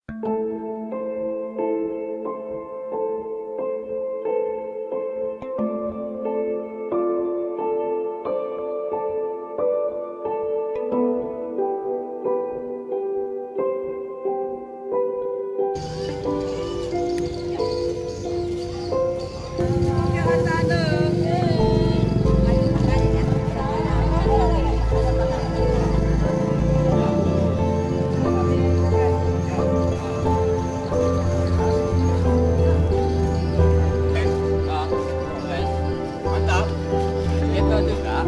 Mantap. Itu juga.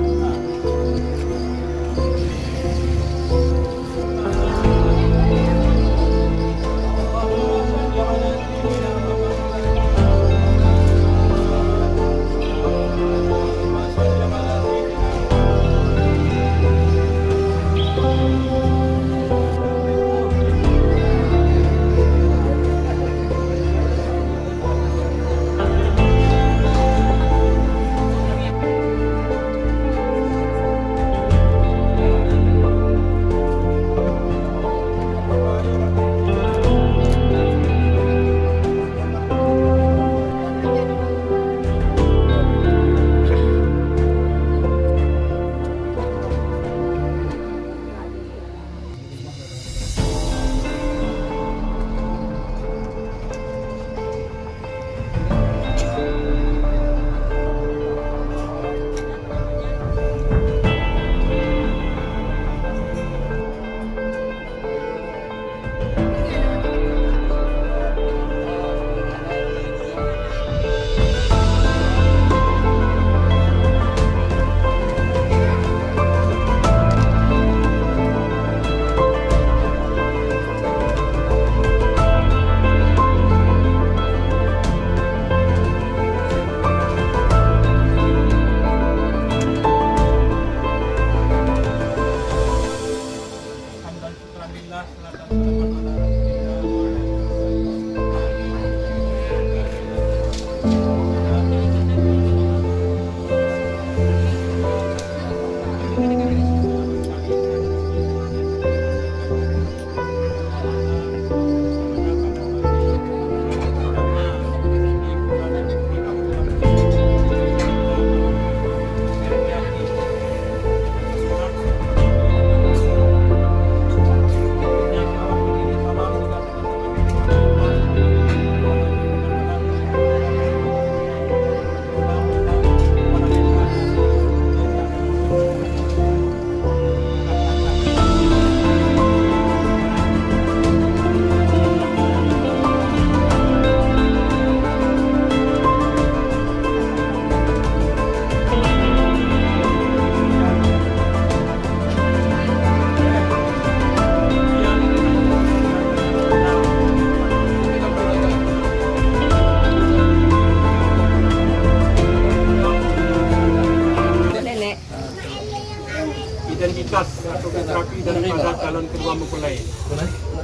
Identitas atau biografi daripada calon kedua mempelai.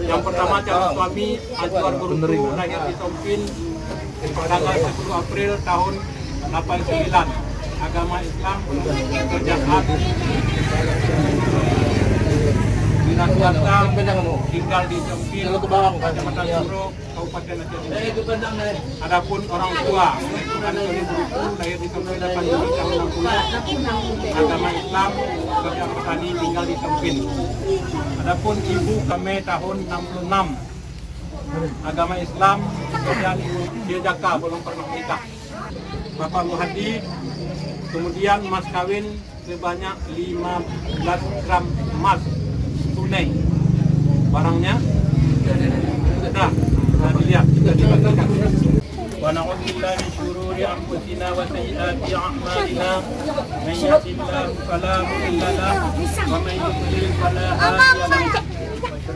Yang pertama calon suami Anwar Beruntu lahir di Sompin tanggal 10 April tahun 89. Agama Islam, kerja hati, dinas swasta, tinggal di Sompin, Kecamatan Suro, Kabupaten Aceh Timur. Adapun orang tua, Anwar Beruntu lahir di Sompin 8 Juli tahun 60. Agama Islam, kerja petani, tinggal di Sompin. Adapun ibu kami tahun 66. Agama Islam, kerja di Jaka, belum pernah nikah. Bapak Muhadi, kemudian mas kawin sebanyak 15 gram emas tunai. Barangnya sudah dilihat, sudah dibagikan. Wa na'udzu billahi min syururi anfusina wa sayyiati a'malina. Man yahdihillahu fala mudilla lahu wa man yudlil fala hadiya lahu.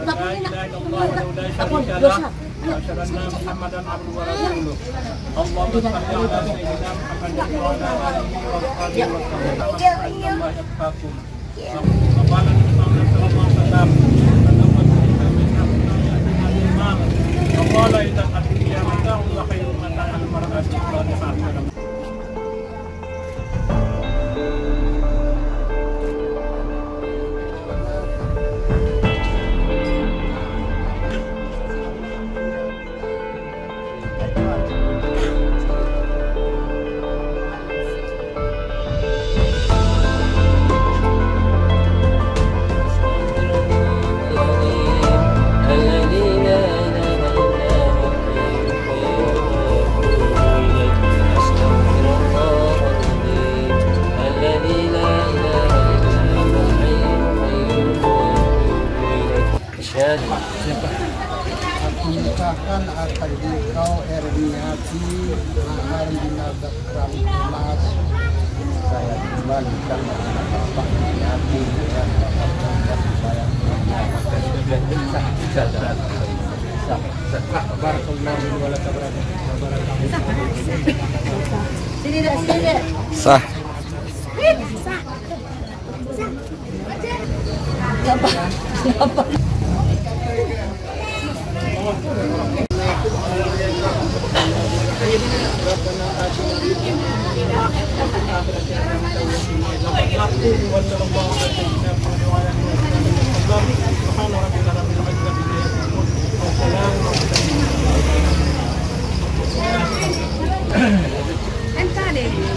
La ilaha illallah wa la syarika lahu. Asyhadu anna Muhammadan abduhu wa rasuluh. Allahumma shalli ala sayyidina Muhammadin wa ala alihi wa sahbihi wa sallam. Wa yaqakum. Qala Nabi sallallahu alaihi wasallam, qala idza atiya mata'u wa khairu mata'al mar'ati salihah. Aku nikahkan akan engkau Erniati Mahar Binadak Rampunas. Saya kembalikan anak bapak Erniati dan bapak saya. Sini dek, sini dek. Sah. Siapa? Siapa?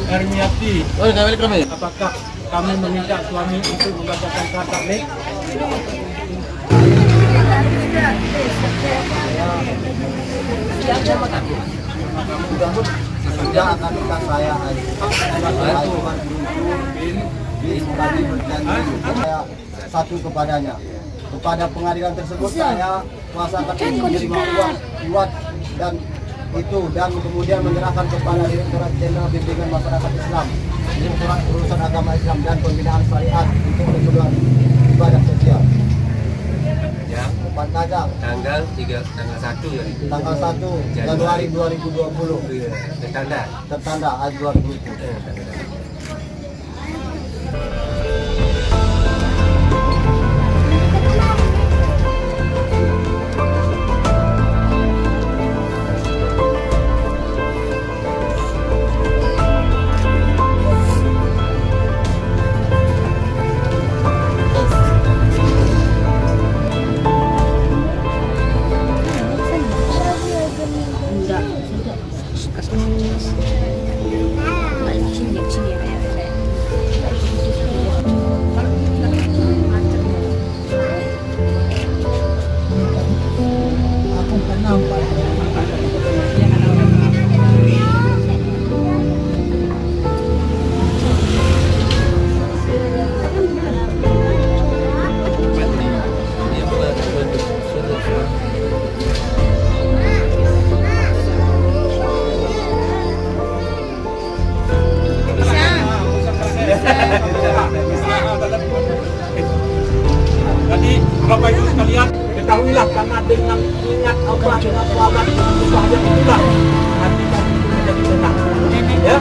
Ermiati, Oh, kami. apakah kami meminta suami untuk membacakan kata lek? Sudah akan nikah saya hari saya satu kepadanya. Kepada pengadilan tersebut saya kuasakan menerima uang dan itu dan kemudian menyerahkan kepada Direktorat Jenderal Bimbingan Masyarakat Islam, Direktorat Urusan Agama Islam dan Pembinaan Syariat untuk keperluan ibadah sosial. Ya. Pantajam Tanggal 1 ya. tanggal 1 Januari 2020 Tanda. tertanda ayat 2020. Aku kenal Pak. Jadi Bapak Ibu sekalian, ketahuilah karena dengan ingat Allah dengan sahabat yang itulah hati kami itu menjadi tenang. Ya,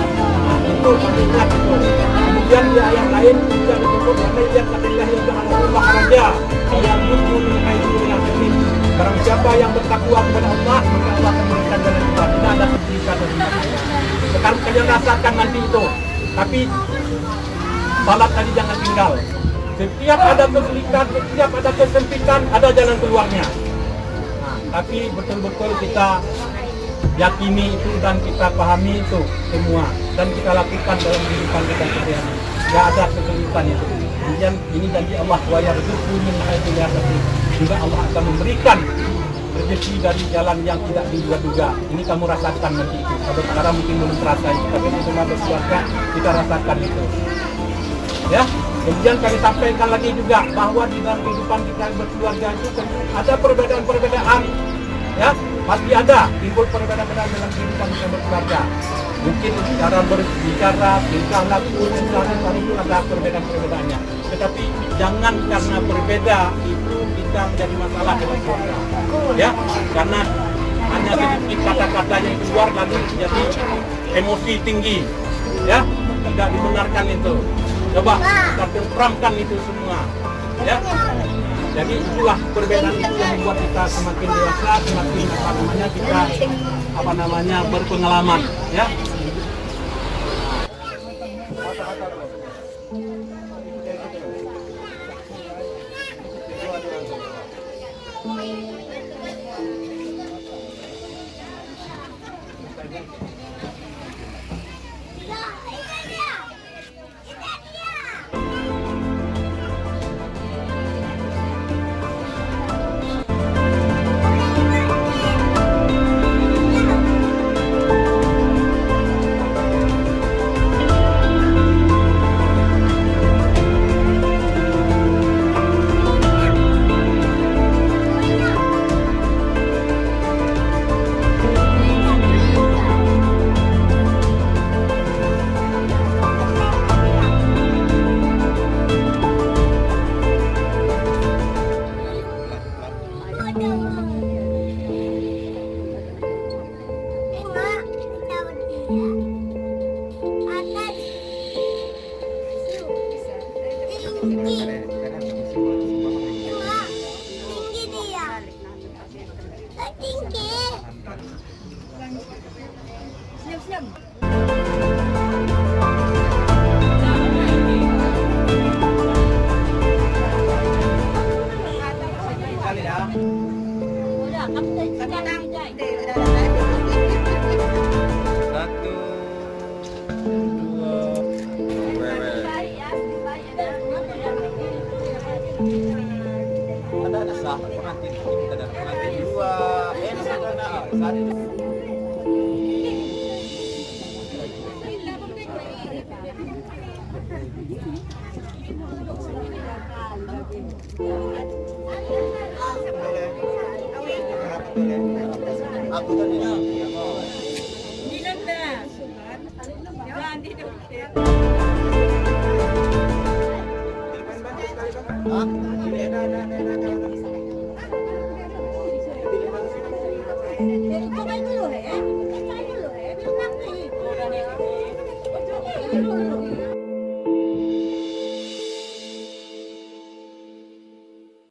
itu kami ingat itu. Kemudian di ayat lain juga disebut karena dia katakanlah yang jangan rumah raja yang muncul mengenai itu yang ini. Barang siapa yang bertakwa kepada Allah maka Allah akan memberikan jalan keluar. Tidak ada kesulitan dan sebagainya. Sekarang kalian rasakan nanti itu. Tapi salat tadi jangan tinggal. Setiap ada kesulitan, setiap ada kesempitan, ada jalan keluarnya. Nah, tapi betul-betul kita yakini itu dan kita pahami itu semua dan kita lakukan dalam kehidupan kita sehari-hari. Tidak ada kesulitan itu. Kemudian ini janji Allah wa yarzuqhu min haitsu la yahtasib. Juga Allah akan memberikan rezeki dari jalan yang tidak diduga-duga. Ini kamu rasakan nanti itu. Kalau sekarang mungkin belum terasa itu, tapi setelah berkeluarga kita rasakan itu. Ya, kemudian kami sampaikan lagi juga bahwa di dalam kehidupan kita berkeluarga itu ada perbedaan-perbedaan, ya pasti ada timbul perbedaan-perbedaan dalam kehidupan kita berkeluarga. Mungkin cara berbicara, tingkah laku, cara itu ada perbedaan-perbedaannya. Tetapi jangan karena berbeda itu kita menjadi masalah dalam keluarga, ya karena hanya sedikit kata-kata yang keluar lalu jadi emosi tinggi, ya tidak dibenarkan itu. Coba kita tempramkan itu semua, ya. Jadi itulah perbedaan itu yang membuat kita semakin dewasa, semakin kita berpengalaman, ya. Udah, kamu tadi sekarang Jai. Satu, dua, Ada sah pengantin, ada pengantin dua. Sudah nak. Aku tadi. Bukain dulu ya. Bukain dulu ya. Biar nanti.